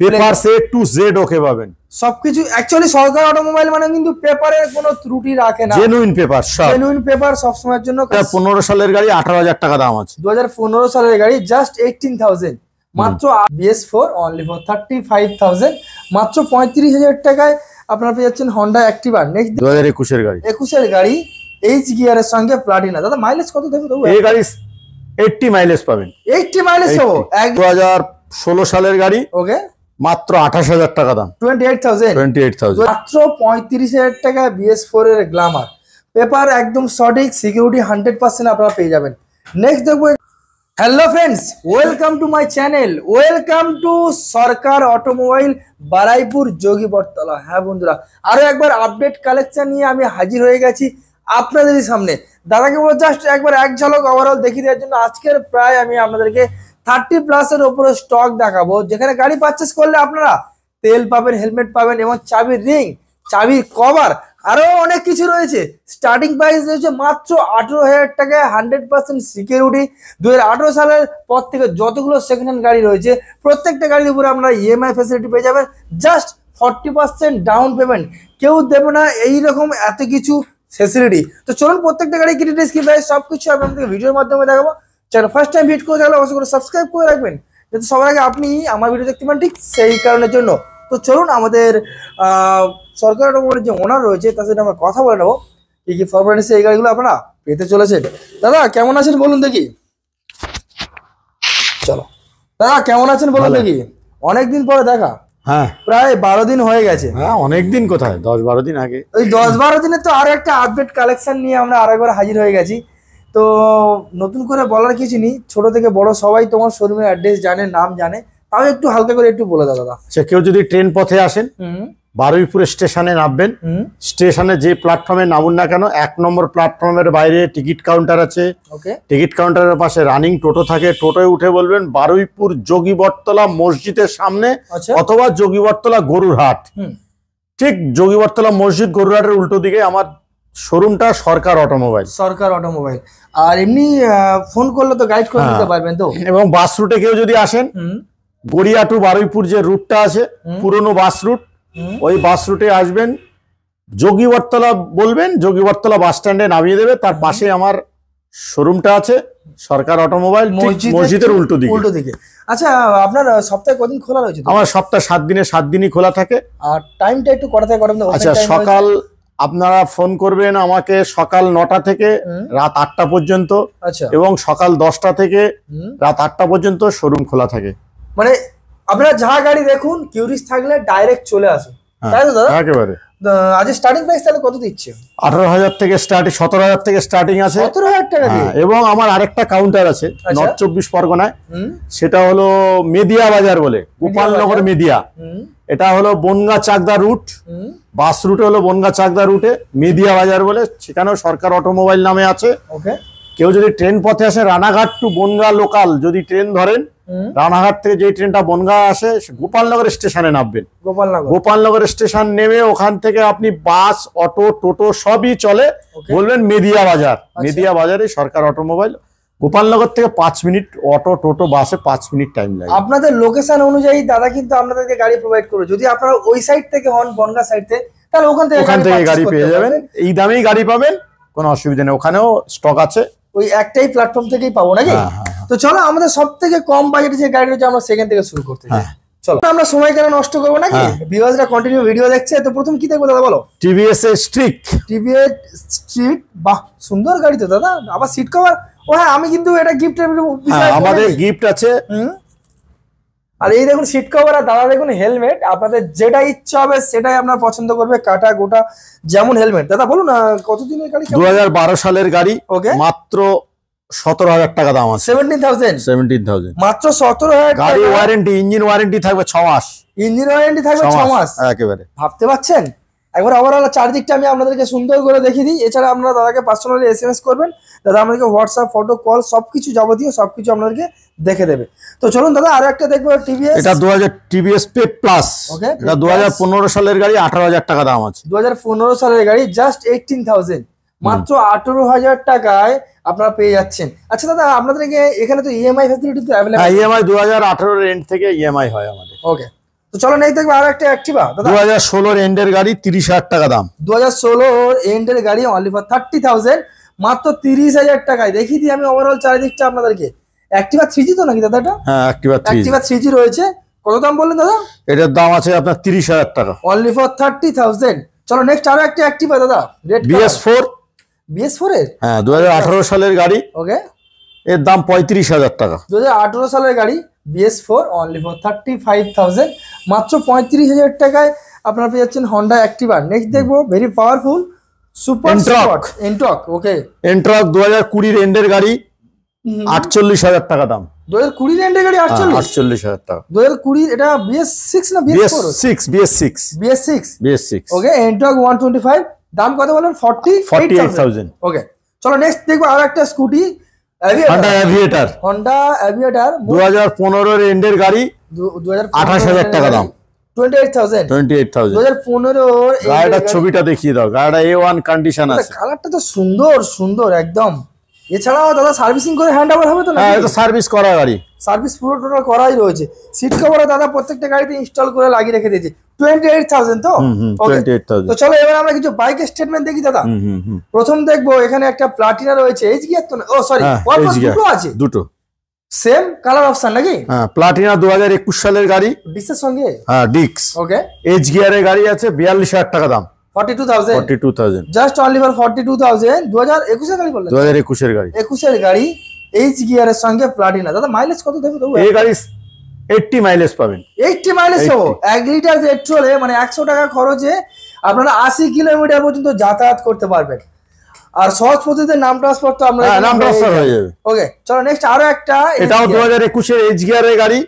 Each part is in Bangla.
পেপার সে টু জেড ওকে পাবেন সবকিছু। অ্যাকচুয়ালি সরকার অটোমোবাইল মানে কিন্তু পেপারের কোনো ত্রুটি রাখে না, জেনুইন পেপার, সব জেনুইন পেপার সব সময়ের জন্য। 15 সালের গাড়ি, 18,000 টাকা দাম আছে। 2015 সালের গাড়ি, জাস্ট 18,000 মাত্র। BS4 অনলি ফর 35,000, মাত্র 35,000 টাকায় আপনারা পেয়ে যাচ্ছেন হন্ডা অ্যাক্টিভা। নেক্সট 2021 এর গাড়ি, 21 এর গাড়ি, এইচ গিয়ারের সঙ্গে প্লাটিনা। দাদা মাইলেজ কত দেবে? এই গাড়ি 80 মাইলেজ পাবেন। 80 মাইলেজ তো 2016 সালের গাড়ি, ওকে, মাত্র 28,000 টাকা দাম। 28,000 মাত্র 35,000 টাকা BS4 এর গ্ল্যামার। পেপার একদম সঠিক, সিকিউরিটি 100% আপনারা পেয়ে যাবেন। নেক্সট দেখবো। Hello friends, welcome to my channel, welcome to Sarkar automobile, Baruipur, Jogi Battala. হ্যাঁ বন্ধুরা, আরো একবার আপডেট কালেকশন নিয়ে আমি হাজির হয়ে গেছি আপনাদের সামনে। দাদাকে বলো জাস্ট একবার এক ঝলক ওভারঅল দেখিয়ে দেওয়ার জন্য। আজকের প্রায় আমি আপনাদেরকে 30+ এর উপরে স্টক দেখাবো, যেখানে গাড়ি পারচেস করলে আপনারা তেল পাবেন, হেলমেট পাবেন এবং চাবির রিং, চাবির কভার, আরো অনেক কিছু রয়েছে। স্টার্টিং প্রাইস রয়েছে মাত্র 18,000 টাকায়, 100% সিকিউরিটি। 2018 সালের পর থেকে যতগুলো সেকেন্ড হ্যান্ড গাড়ি রয়েছে প্রত্যেকটা গাড়ির উপরে আপনারা EMI ফ্যাসিলিটি পেয়ে যাবেন। জাস্ট 40% ডাউন পেমেন্ট, কেউ দেবে না এইরকম এত কিছু ফ্যাসিলিটি। তো চলুন প্রত্যেকটা গাড়ি কি ডিটেইলস কি প্রাইস সবকিছু আমি আপনাদের ভিডিওর মাধ্যমে দেখাবো। চ্যানেল ফার্স্ট টাইম ভিজিট করে থাকলে অবশ্যই করে সাবস্ক্রাইব করে রাখবেন, যাতে সবার আগে আপনি আমার ভিডিও দেখতে পান, ঠিক সেই কারণের জন্য। তো চলুন আমাদের সরকার অটোমোবাইলের যে ওনার রয়েছে তার সাথে আমরা কথা বলে নেবো কি কি ফরম্যালিটি এই গাড়িগুলো আপনারা পেতে চলেছেন। দাদা কেমন আছেন বলুন দেখি। চলো দাদা কেমন আছেন বলুন দেখি, অনেকদিন পরে দেখা। হ্যাঁ, প্রায় 12 দিন হয়ে গেছে। হ্যাঁ অনেকদিন, কোথায় 10-12 দিন আগে। ওই 10-12 দিনে তো আরো একটা আপডেট কালেকশন নিয়ে আমরা আরেকবার হাজির হয়ে গেছি। তো নতুন করে বলার কিছু নেই, ছোট থেকে বড় সবাই তোমার শোরুমের অ্যাড্রেস জানে, নাম জানে, তাও একটু হালকা করে একটু বলে দাও দাদা। আচ্ছা, কেউ যদি ট্রেন পথে আসেন, বারুইপুর স্টেশনে নামবেন। স্টেশনে যে প্ল্যাটফর্মে নামুন না কেন, 1 নম্বর প্ল্যাটফর্মের বাইরে টিকিট কাউন্টার আছে। ওকে, টিকিট কাউন্টারের পাশে রানিং টোটো থাকে, টোটোয় উঠে বলবেন বারুইপুর যোগী বটতলা মসজিদের সামনে, অথবা যোগী বটতলা গরুর হাট। ঠিক যোগী বটতলা মসজিদ গরুর হাটের উল্টো দিকে আমার শোরুমটা সরকার অটোমোবাইল। সরকার অটোমোবাইল। আর এমনি ফোন করলে তো গাইড করে দিতে পারবেন তো। এবং বাস রুটে কেউ যদি আসেন, গড়িয়া টু বারুইপুর যে রুটটা আছে, পুরনো বাস রুট, ওই বাস রুটে আসবেন, যোগী বটতলা বলবেন, যোগী বটতলা বাস স্ট্যান্ডে নামিয়ে দেবে। তার পাশে আমার শোরুমটা আছে, সরকার অটোমোবাইল, মসজিদের উল্টো দিকে। আচ্ছা, আপনার সপ্তাহে কদিন খোলা রয়েছে? আমার সপ্তাহে 7 দিনে 7 দিনই খোলা থাকে। আর টাইমটা একটু কটা থেকে কটা? আচ্ছা, সকাল আপনারা ফোন করবেন আমাকে সকাল 9টা থেকে রাত 8টা পর্যন্ত। আচ্ছা, এবং সকাল 10টা থেকে রাত 8টা পর্যন্ত শোরুম খোলা থাকে। মানে আপনারা যা গাড়ি দেখুন, কিউরিয়াস থাকলে ডাইরেক্ট চলে আসুন, তাই তো দাদা? একেবারে। আজ স্টার্টিং প্রাইস তাহলে কত দিচ্ছে? 18,000 থেকে স্টার্টিং, 17,000 থেকে স্টার্টিং আছে। 17,000 টাকা দিয়ে। এবং আমার আরেকটা কাউন্টার আছে নর্থ 24 পরগনায়, সেটা হলো মেদিয়া বাজার বলে, গোপালনগর মেদিয়া। এটা হলো বনগা চাকদা রুট, বাস রুটে হলো বনগা চাকদা রুটে মেদিয়া বাজার বলে, সেখানেও সরকার অটোমোবাইল নামে আছে। ওকে, কেউ যদি ট্রেন পথে আসে, রানাঘাট টু বনগা লোকাল যদি ট্রেন ধরেন, রানাঘাট থেকে যে ট্রেনটা বনগা আসে, গোপালনগর স্টেশনে নামবেন। গোপালনগর স্টেশন নেমে ওখান থেকে আপনি বাস, অটো, টোটো সবই চলে, বলবেন মেদিয়া বাজার। মেদিয়া বাজারে সরকার অটোমোবাইল। গোপালনগর থেকে 5 মিনিট, অটো, টোটো, বাসে 5 মিনিট টাইম লাগে। আপনাদের লোকেশন অনুযায়ী দাদা কিন্তু আপনাদেরকে গাড়ি প্রোভাইড করবে। যদি আপনারা ওই সাইড থেকে হন, বনগা সাইড থেকে, তাহলে ওখান থেকে গাড়ি পেয়ে যাবেন। এই দামেই গাড়ি পাবেন, কোনো অসুবিধা নেই। ওখানেও স্টক আছে, ওই একটাই প্ল্যাটফর্ম থেকেই পাবো নাকি? তো চলো আমাদের সব থেকে কম বাজেটে যে গাড়ি রয়েছে আমরা সেখান থেকে শুরু করতে চাই। চলো, আমরা সময় কেন নষ্ট করবো নাকি, ভিউয়ার্সরা কন্টিনিউ ভিডিও দেখছে। তো প্রথম কি দেখবো দাদা বলো? TVS street. টিভিএস স্ট্রিট, বাহ সুন্দর গাড়ি তো দাদা। আবার সিট কভার, ও হ্যাঁ আমি কিন্তু এটা গিফটের বিষয়, আমাদের গিফট আছে। আর এই দেখুন সিট কভার, আর দাদা দেখুন হেলমেট। আপনাদের যেটা ইচ্ছা হবে সেটাই আপনার পছন্দ করবে, কাটা গোটা যেমন হেলমেট। দাদা বলুন কতদিনের গাড়ি? 2012 সালের গাড়ি। ওকে, মাত্র 17,000 টাকা দাম আছে। 17,000 মাত্র 17,000 গাড়ি ওয়ারেন্টি, ইঞ্জিন ওয়ারেন্টি থাকবে 6 মাস। ইঞ্জিন ওয়ারেন্টি থাকবে 6 মাস একেবারে। ভাবতে পারছেন? একবার ওভারঅল চারদিকটা আমি আপনাদেরকে সুন্দর করে দেখিয়ে দিই। এছাড়া আপনারা দাদাকে পার্সোনালি SMS করবেন, দাদা আমাদেরকে হোয়াটসঅ্যাপ, ফটো, কল সবকিছু যাবতীয় সবকিছু আপনাদেরকে দেখে দেবে। তো চলুন দাদা আরো একটা দেখবো টিভিএস। এটা 2000 টিভিএস পেপ প্লাস। ওকে, এটা 2015 সালের গাড়ি, 18,000 টাকা দাম আছে। 2015 সালের গাড়ি, জাস্ট 18,000 মাত্র 18,000 টাকায় আপনারা পেয়ে যাচ্ছেন। আচ্ছা দাদা আপনাদেরকে এখানে তো EMI ফ্যাসিলিটি তো अवेलेबल। হ্যাঁ, EMI 2018 এর এন্ড থেকে EMI হয় আমাদের। ওকে, তো চলো নেক্সট দেখবো আরো একটা অ্যাক্টিভা দাদা। 2016 এন্ডের গাড়ি, 30,000 টাকা দাম। 2016 এন্ডের গাড়ি অনলি ফর 30,000, মাত্র 30,000 টাকায়। দেখিয়ে দিই আমি ওভারঅল চারিদিকটা আপনাদেরকে। অ্যাক্টিভা 3G তো নাকি দাদা এটা? হ্যাঁ, অ্যাক্টিভা 3G। অ্যাক্টিভা 3G রয়েছে। কত দাম বললেন দাদা? এটার দাম আছে আপনার 30,000 টাকা, অনলি ফর 30,000। চলো নেক্সট আরো একটা অ্যাক্টিভা দাদা, রেড BS4। BS4 এর, হ্যাঁ, 2018 সালের গাড়ি, ওকে। এর দাম 35,000 টাকা। 2018 সালের গাড়ি BS4 অনলি ফর 35,000, মাত্র 35,000 টাকায় আপনারা পেয়ে যাচ্ছেন হন্ডা অ্যাক্টিভা। নেক্সট দেখবো very powerful super sport Ntorq, okay. Ntorq 2020 এন্ডের গাড়ি, 48,000 টাকা দাম। 2020 এন্ডের গাড়ি 48,000 টাকা। 2020 এটা BS6 না BS4? BS6। ওকে, এন্টর্ক 125, দাম কত বলেন? 48,000। ওকে, চলো নেক্সট দেখবো আর একটা scooty, Honda Aviator. Honda Aviator 2015 এন্ডের গাড়ি, 28,000 টাকা দাম। 28,000। 2015 গাড়িটার ছবিটা দেখিয়ে দাও, গাড়িটা A1 কন্ডিশন আছে। কালারটা তো সুন্দর সুন্দর একদম। এছাড়াও দাদা সার্ভিসিং করে হ্যান্ড ওভার হবে তো না? হ্যাঁ, এটা সার্ভিস করা গাড়ি, সার্ভিস পুরো টোটাল করাই রয়েছে। সিট কভারও দাদা প্রত্যেকটা গাড়িতে ইনস্টল করে লাগিয়ে রেখে দিয়েছে। 28,000 তো? 28,000। তো চলো এবার আমরা কিছু বাইকের স্টেটমেন্ট দেখি দাদা। প্রথম দেখবো এখানে একটা প্লাটিনা রয়েছে, এইচ গিয়ার তো না, ও সরি, দুটো আছে, দুটো সেম কালার অপশন নাকি? হ্যাঁ, প্লাটিনা 2021 সালের গাড়ি, ডিক্সের সঙ্গে। হ্যাঁ ডিক্স। ওকে, এইচ গিয়ারের গাড়ি আছে, 42,000 টাকা দাম। 42,000 জাস্ট অনলি ফর 42,000। 2021 এর গাড়ি বললেন? 2021 এর গাড়ি, 21 এর গাড়ি, এইচ গিয়ারের সঙ্গে প্লাটিনা। দাদা মাইলেজ কত দেবে তবু? এই গাড়ি 80 মাইলেজ পাবেন। 80 মাইলেজ তো 1 লিটার পেট্রোলে, মানে 100 টাকা খরচে আপনারা 80 কিলোমিটার পর্যন্ত যাতায়াত করতে পারবেন। আর সহজ পদ্ধতিতে নাম ট্রান্সফার তো আমরা নাম ট্রান্সফার হয়ে যাবে। ওকে, চলো নেক্সট আরো একটা, এটাও 2021 এর এইচ গিয়ারের গাড়ি,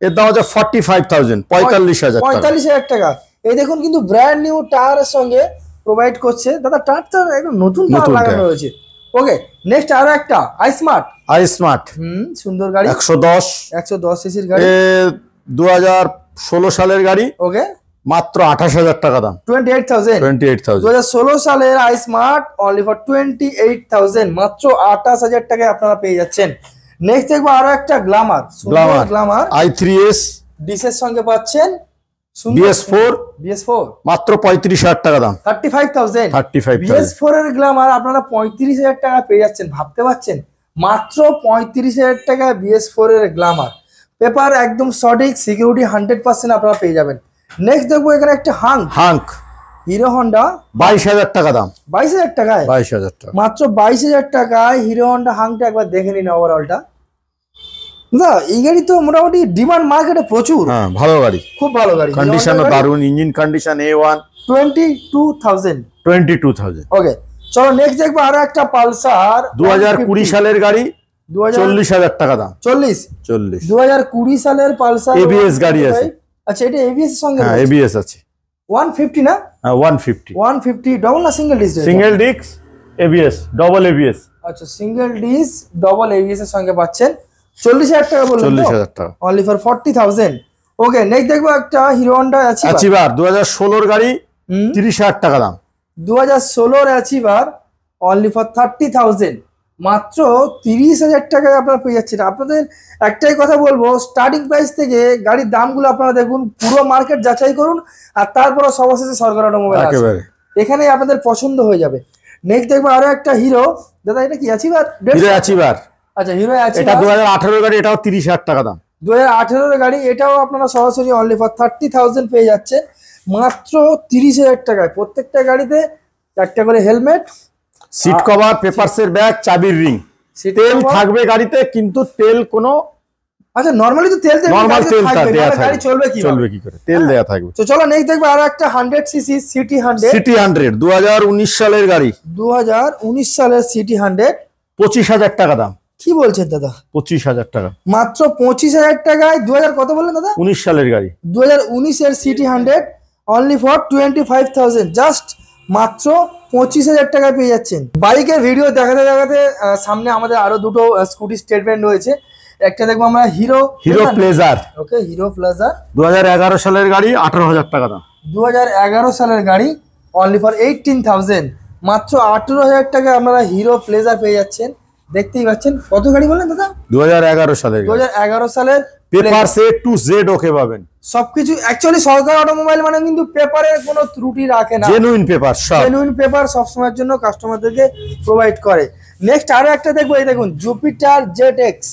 এর দাম হচ্ছে 45,000, 45,000 টাকা। 45,000 টাকা। এই দেখুন কিন্তু ব্র্যান্ড নিউ টায়ারের সঙ্গে প্রোভাইড করছে দাদা। টায়ারটা একদম নতুন টায়ার লাগানো রয়েছে। ওকে, নেক্সট আরো একটা আই স্মার্ট, সুন্দর গাড়ি, 110 সিসির গাড়ি, 2016 সালের গাড়ি, ওকে, মাত্র 28,000 টাকা দাম। 28,000। 2016 সালের আই স্মার্ট অনলি ফর 28,000, মাত্র 28,000 টাকায় আপনারা পেয়ে যাচ্ছেন। নেক্সট দেখবো আরো একটা গ্ল্যামার, গ্ল্যামার i3s ডিসের সঙ্গে পাচ্ছেন। BS4 মাত্র 35,000 টাকা দাম। 35,000। 35,000 BS4 এর গ্ল্যামার আপনারা 35,000 টাকা পেয়ে যাচ্ছেন। ভাবতে পারছেন, মাত্র 35,000 টাকায় BS4 এর গ্ল্যামার। পেপার একদম সঠিক, সিকিউরিটি 100% আপনারা পেয়ে যাবেন। নেক্সট দেখবো এখানে একটা হাঙ্ক হিরো হন্ডা, 22,000 টাকা দাম। 22,000 টাকায়, 22,000 টাকা, মাত্র 22,000 টাকায় হিরো হন্ডা হাঙ্কটা একবার দেখে নিন ওভারঅলটা। না এই গাড়ি তো মোটামুটি ডিমান্ড মার্কেটে প্রচুর। হ্যাঁ, ভালো গাড়ি, খুব ভালো গাড়ি, কন্ডিশনও দারুন, ইঞ্জিন কন্ডিশন A1। 22,000। ওকে, চলো নেক্সট দেখবো আরো একটা পালসার, 2020 সালের গাড়ি, 40,000 টাকা দাম। 40। 2020 সালের পালসার ABS গাড়ি আছে। আচ্ছা, এটা ABS এর সঙ্গে? হ্যাঁ, ABS আছে। 150 না? হ্যাঁ, 150 ডবল না single disc? Single disc ABS, double ABS। আচ্ছা, সিঙ্গেল ডিস্ক ডবল ABS এর সঙ্গে পাচ্ছেন। 40,000 টাকা বললেন? 40,000 টাকা, অনলি ফর 40,000। ওকে, নেক্সট দেখবো একটা হিরো হন্ডা অ্যাচিভার, 2016 গাড়ি, 30,000 টাকা দাম। 2016 অ্যাচিভার অনলি ফর 30,000, মাত্র 30,000 টাকায় আপনারা পেয়ে যাচ্ছেন। আপনাদের একটাই কথা বলবো, স্টার্টিং প্রাইস থেকে গাড়ির দামগুলো আপনারা দেখুন, পুরো মার্কেট যাচাই করুন, আর তারপরে সর্বশেষে সরকার অটোমোবাইল একেবারে এখানেই আপনাদের পছন্দ হয়ে যাবে। নেক্সট দেখবো আরো একটা হিরো, দাদা এটা কি অ্যাচিভার? অ্যাচিভার। আচ্ছা, হিরো অ্যাচিভার, এটা 2018 গাড়ি, এটাও 30,000 টাকা দাম। 2018 এর গাড়ি, এটাও আপনারা সরাসরি অনলি ফর 30,000 পেয়ে যাচ্ছেন, মাত্র 30,000 টাকায়। প্রত্যেকটা গাড়িতে একটা করে হেলমেট, সিট কভার, পেপারসের ব্যাগ, চাবির রিং। তেল থাকবে গাড়িতে, কিন্তু তেল কোনো, আচ্ছা নরমালি তো তেল নরমাল তেল দেয়া থাকবে, গাড়ি চলবে কি করে? তেল দেয়া থাকবে। তো চলো নেক্সট দেখবো আরো একটা 100 সিসি সিটি 100, 2019 সালের গাড়ি, 2019 সালের সিটি 100, 25,000 টাকা দাম। কি বলছেন দাদা? 25,000 টাকা, মাত্র 25,000 টাকায়। 2000 কত বললেন দাদা? 19 সালের গাড়ি, 2019 এর সিটি 100 অনলি ফর 25,000, জাস্ট মাত্র 25,000 টাকায় পেয়ে যাচ্ছেন। বাইকের ভিডিও দেখাতে দেখাতে সামনে আমাদের আরো দুটো স্কুটি স্টেটমেন্ট রয়েছে। একটা দেখবো আমরা হিরো প্লেজার। ওকে, হিরো প্লেজার 2011 সালের গাড়ি, 18,000 টাকা দাম। 2011 সালের গাড়ি অনলি ফর 18,000, মাত্র 18,000 টাকায় আপনারা হিরো প্লেজার পেয়ে যাচ্ছেন। দেখতেই পাচ্ছেন। কত গাড়ি বলেন দাদা? 2011 সালের 2011 সালের পেপার সে টু জেড ওকে পাবেন সবকিছু। অ্যাকচুয়ালি সরকার অটোমোবাইল মানে কিন্তু পেপারের কোনো ত্রুটি রাখে না, জেনুইন পেপার, সব জেনুইন পেপার সবসময়ের জন্য কাস্টমারদেরকে প্রোভাইড করে। নেক্সট আরো একটা দেখবো, এই দেখুন Jupiter Z X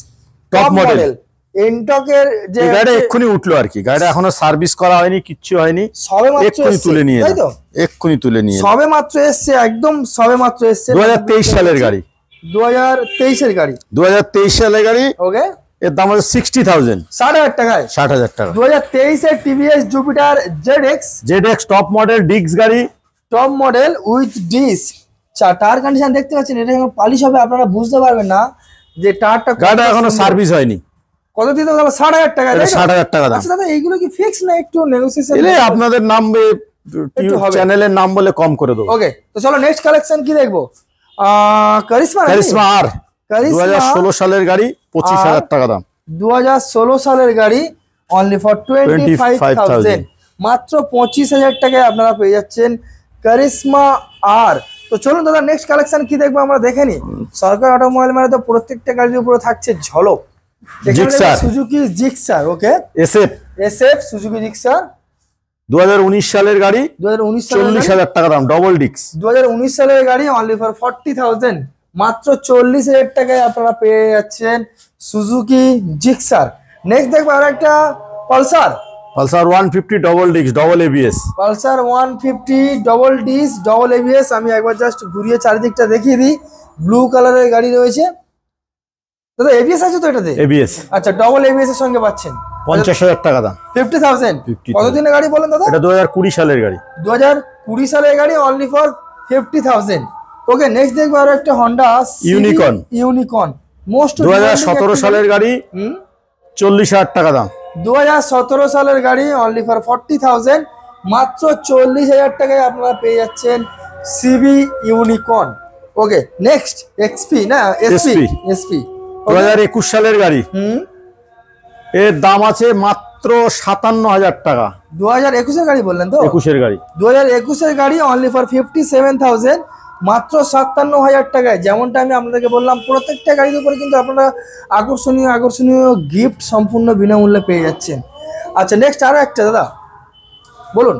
top model. এনটকের যে গাড়িটা এক্ষুনি উঠলো আর কি, গাড়িটা এখনো সার্ভিস করা হয়নি, কিচ্ছু হয়নি, সবে মাত্র এক্ষুনি তুলে নিয়ে তাই তো, এক্ষুনি তুলে নিয়ে সবে মাত্র এসছে, একদম সবে মাত্র এসছে। 2023 সালের গাড়ি, 2023 এর গাড়ি, 2023 সালের গাড়ি। ওকে, এর দাম হচ্ছে 60,000, 60,000 টাকায়, 60,000 টাকা। 2023 এর TVS Jupiter Z X top model disc গাড়ি, top model with disc. Tyre condition দেখতে পাচ্ছেন, এটা যখন পালিশ হবে আপনারা বুঝতে পারবেন না যে টায়ারটা, গাড়িটা এখনো সার্ভিস হয়নি। কত দিতে হবে? 60,000 টাকা। 60,000 টাকা দাম। আচ্ছা দাদা, এইগুলো কি ফিক্স না একটু নেগোসিয়েশন? এলে আপনাদের নাম চ্যানেলের নাম বলে কম করে দেবো। ওকে, তো চলো নেক্সট কালেকশন কি দেখবো? কারিশমা আর 2016 সালের গাড়ি, 25,000 টাকা দাম। 2016 সালের গাড়ি, অনলি ফর 25,000, মাত্র 25,000 টাকায় আপনারা পেয়ে যাচ্ছেন কারিশমা আর। তো চলুন দাদা নেক্সট কালেকশন কি দেখবো আমরা দেখে নি। সরকার অটোমোবাইল মানে তো প্রত্যেকটা গাড়ির উপরে থাকছে ঝলক। সুজুকি জিক্সার, ওকে, এসএফ সুজুকি জিক্সার 2019 সালের গাড়ি, 2019 সালের 40,000 টাকা দাম, ডবল ডিস্ক। 2019 সালের গাড়ি, অনলি ফর 40,000, মাত্র 40,000 টাকায় আপনারা পেয়ে যাচ্ছেন সুজুকি জিক্সার। নেক্সট দেখবো আর একটা Pulsar 150 double disc, double ABS. Pulsar 150 double disc, double ABS. আমি একবার জাস্ট ঘুরিয়ে চারিদিকটা দেখিয়ে দিই। ব্লু কালারের গাড়ি রয়েছে দাদা, এবিএস আছে তো এটাতে? এবিএস, আচ্ছা, ডবল এবিএস এর সঙ্গে পাচ্ছেন, 50,000 টাকা দাম, 50,000। কতদিনের গাড়ি বলেন দাদা? এটা 2020 সালের গাড়ি, 2020 সালের গাড়ি, অনলি ফর 50,000। ওকে, নেক্সট দেখবো আরো একটা হন্ডা ইউনিকর্ন মোস্ট 2017 সালের গাড়ি, 40,000 টাকা দাম। 2017 সালের গাড়ি, অনলি ফর 40,000, মাত্র 40,000 টাকায় আপনারা পেয়ে যাচ্ছেন সিবি ইউনিকর্ন। ওকে, নেক্সট এক্সপি না এসপি 2021 সালের গাড়ি, এর দাম আছে মাত্র 57,000 টাকা। 2021 এর গাড়ি বললেন তো? 21 এর গাড়ি, 2021 এর গাড়ি, অনলি ফর 57,000, মাত্র 57,000 টাকায়। যেমনটা আমি আপনাদেরকে বললাম, প্রত্যেকটা গাড়ির উপরে কিন্তু আপনারা আকর্ষণীয় গিফট সম্পূর্ণ বিনামূল্যে পেয়ে যাচ্ছেন। আচ্ছা, নেক্সট আরো একটা দাদা বলুন,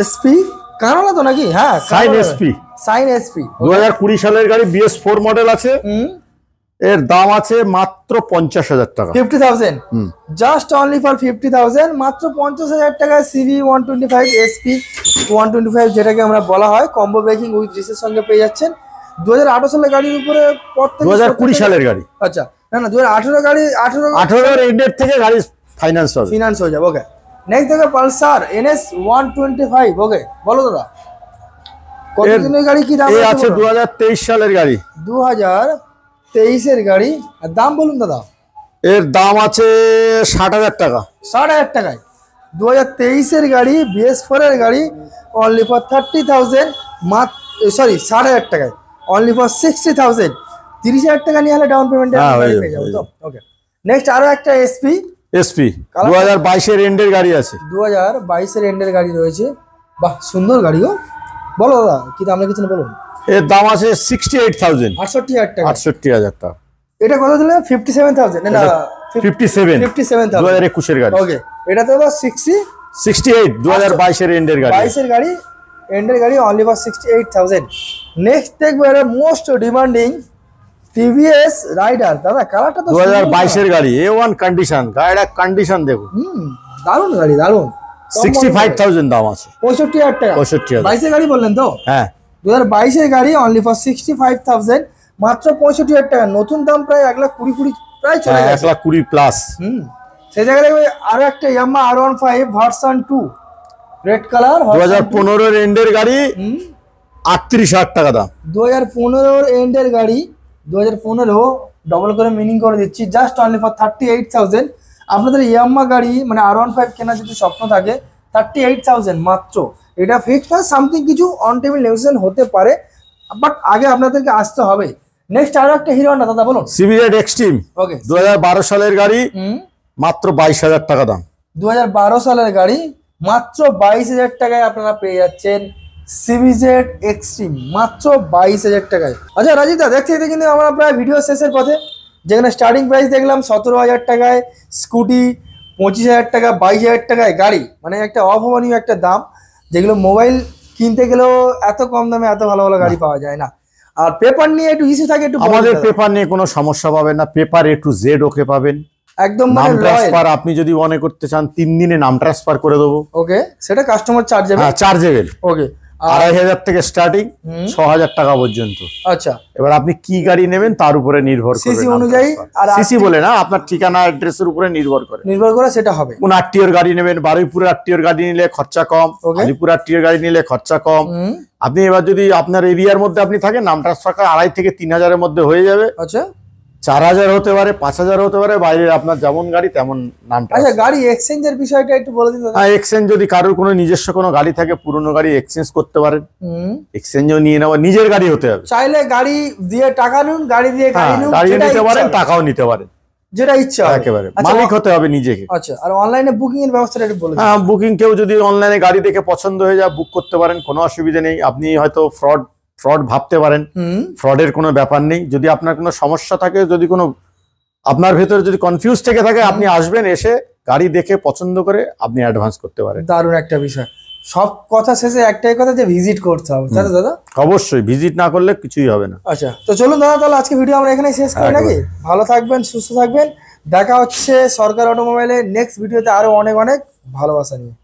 এসপি কানাডা তো নাকি? হ্যাঁ, সাইন এসপি 2020 সালের গাড়ি, BS4 মডেল আছে, এর দাম আছে মাত্র 50,000 টাকা। 50,000, জাস্ট অনলি ফর 50,000, মাত্র 50,000 টাকায় সিভি 125 এসপি 125, যেটাকে আমরা বলা হয় কম্বো ব্রেকিং উইথ ডিসের সঙ্গে পেয়ে যাচ্ছেন। 2018 সালের গাড়ির উপরে 2020 সালের গাড়ি। আচ্ছা, না 2018 গাড়ি, 18 এন্ডের থেকে গাড়ি ফাইন্যান্স হয়ে যাবে। ওকে, নেক্সট দেখো পালসার NS 125। ওকে, বলো দাদা কতদিনের গাড়ি, কি দাম আছে? 2023 সালের গাড়ি, 2023 এর গাড়ি, আর দাম বলুন দাদা। এর দাম আছে 60,000 টাকা। 60,000 টাকায় 2023 এর গাড়ি, BS4 এর গাড়ি, অনলি ফর 30,000, সরি 60,000 টাকায়, অনলি ফর 60,000। 30,000 টাকা নিয়ে হলে ডাউন পেমেন্টে পেয়ে যাবো তো। ওকে, নেক্সট আরো একটা এসপি 2022 এর এন্ডের গাড়ি আছে, 2022 এর এন্ডের গাড়ি রয়েছে। বাহ, সুন্দর গাড়ি গো। বলো দাদা কি দাম রেখেছেন বলুন। এর দাম আছে 68,000, 68,000 টাকা। 68,000 টাকা। এটা কত দিলে? 57,000 না 57, 2021 এর গাড়ি। ওকে, এটা তো 68, 2022 এর এন্ডের গাড়ি, 22 এর গাড়ি, এন্ডের গাড়ি, অনলি ফর 68,000। নেক্সট দেখবো এটা মোস্ট ডিমান্ডিং টিভিএস রাইডার। দাদা কালারটা তো 2022 এর গাড়ি, A1 কন্ডিশন, গাড়িটা কন্ডিশন দেখো, দারুন গাড়ি, দারুন। 65,000 দাম আছে, 65,000 টাকা। 65,000, 22 এর গাড়ি বললেন তো? হ্যাঁ, 2022 এর গাড়ি, অনলি ফর 65,000, মাত্র 65,000 টাকা। নতুন দাম প্রায় 1,20,000 প্রায় চলে গেছে, 1,20,000 প্লাস। সেই জায়গায় দেখবে আরো একটা Yamaha R15 version 2 red colour, 2015 এর এন্ডের গাড়ি, 38,000 টাকা দাম। 2015 এর এন্ডের গাড়ি, 2015 ডবল করে মিনিং করে দিচ্ছি, জাস্ট অনলি ফর 38,000। আপনাদের ইয়ামাহা গাড়ি মানে R15 কেনার যদি স্বপ্ন থাকে, 38,000 মাত্র। এটা ফিক্সড না, সামথিং কিছু অন টেবিল নেগোসিয়েশন হতে পারে, বাট আগে আপনাদেরকে আসতে হবে। নেক্সট আরো একটা হিরো হন্ডা দাদা বলুন, সিবিজেড এক্সট্রিম, ওকে, 2012 সালের গাড়ি, মাত্র 22,000 টাকা দাম। 2012 সালের গাড়ি, মাত্র 22,000 টাকায় আপনারা পেয়ে যাচ্ছেন সিবিজেড এক্সট্রিম, মাত্র 22,000 টাকায়। আচ্ছা রাজীব দা, দেখতে দেখতে কিন্তু আমরা প্রায় ভিডিও শেষের পথে। যেখানে স্টার্টিং প্রাইস দেখলাম 17,000 টাকায় স্কুটি, 25,000 টাকা, 22,000 টাকায় গাড়ি, মানে একটা অভাবনীয় একটা দাম, যেগুলো মোবাইল কিনতে গেলেও এত কম দামে এত ভালো ভালো গাড়ি পাওয়া যায় না। আর পেপার নিয়ে একটু ইস্যু থাকে, একটু আমাদের পেপার নিয়ে কোনো সমস্যা পাবেন না, পেপার A to Z ওকে পাবেন একদম, নাম মানে ট্রান্সফার আপনি যদি মনে করতে চান 3 দিনে নাম ট্রান্সফার করে দেবো। ওকে, সেটা কাস্টমার চার্জ যাবে। হ্যাঁ চার্জেবল। ওকে, 2,500 থেকে স্টার্টিং 6,000 টাকা পর্যন্ত। আচ্ছা, এবার আপনি কি গাড়ি নেবেন তার উপরে নির্ভর করে, সিসি অনুযায়ী, আর সিসি বলে না, আপনার ঠিকানা অ্যাড্রেসের উপরে নির্ভর করে সেটা হবে। কোন আরটিওর গাড়ি নেবেন, বারুইপুর আরটিওর গাড়ি নিলে খরচা কম, আলিপুর আরটিওর গাড়ি নিলে খরচা কম। আপনি এবার যদি আপনার এরিয়ার মধ্যে আপনি থাকেন, নাম ট্রান্সফার 2,500 থেকে 3,000 এর মধ্যে হয়ে যাবে। আচ্ছা, 4,000 হতে পারে, 5,000 হতে পারে, বাইরে আপনার যেমন গাড়ি তেমন নাম। আচ্ছা, গাড়ি এক্সচেঞ্জের বিষয়টা একটু বলে দিন দাদা। হ্যাঁ, এক্সচেঞ্জ যদি কারোর কোনো নিজস্ব কোনো গাড়ি থাকে, পুরনো গাড়ি এক্সচেঞ্জ করতে পারেন, এক্সচেঞ্জও নিয়ে নেওয়া, নিজের গাড়ি হতে হবে। চাইলে গাড়ি দিয়ে টাকা নিন, গাড়ি দিয়ে গাড়ি নিন, গাড়ি নিতে পারেন, টাকাও নিতে পারেন, যেটা ইচ্ছা হবে একেবারে মালিক হতে হবে নিজেকে। আচ্ছা, আর অনলাইনে বুকিং এর ব্যবস্থাটা একটু বলে দিন। হ্যাঁ, বুকিং কেউ যদি অনলাইনে গাড়ি দেখে পছন্দ হয়ে যায় বুক করতে পারেন, কোনো অসুবিধা নেই। আপনি হয়তো ফ্রড ভাবতে পারেন, ফ্রডের কোনো ব্যাপার নেই। যদি আপনার কোনো সমস্যা থাকে, যদি কোনো আপনার ভেতরে যদি কনফিউজ থেকে থাকে, আপনি আসবেন, এসে গাড়ি দেখে পছন্দ করে আপনি অ্যাডভান্স করতে পারেন। দারুণ একটা বিষয়। সব কথা শেষে একটাই কথা, যে ভিজিট করতে হবে, তাই তো দাদা? অবশ্যই, ভিজিট না করলে কিছুই হবে না। আচ্ছা, তো চলুন দাদা, তাহলে আজকে ভিডিও আমরা এখানেই শেষ করি নাকি? ভালো থাকবেন, সুস্থ থাকবেন, দেখা হচ্ছে সরকার অটোমোবাইলের নেক্সট ভিডিওতে আরো অনেক অনেক ভালোবাসা নিয়ে।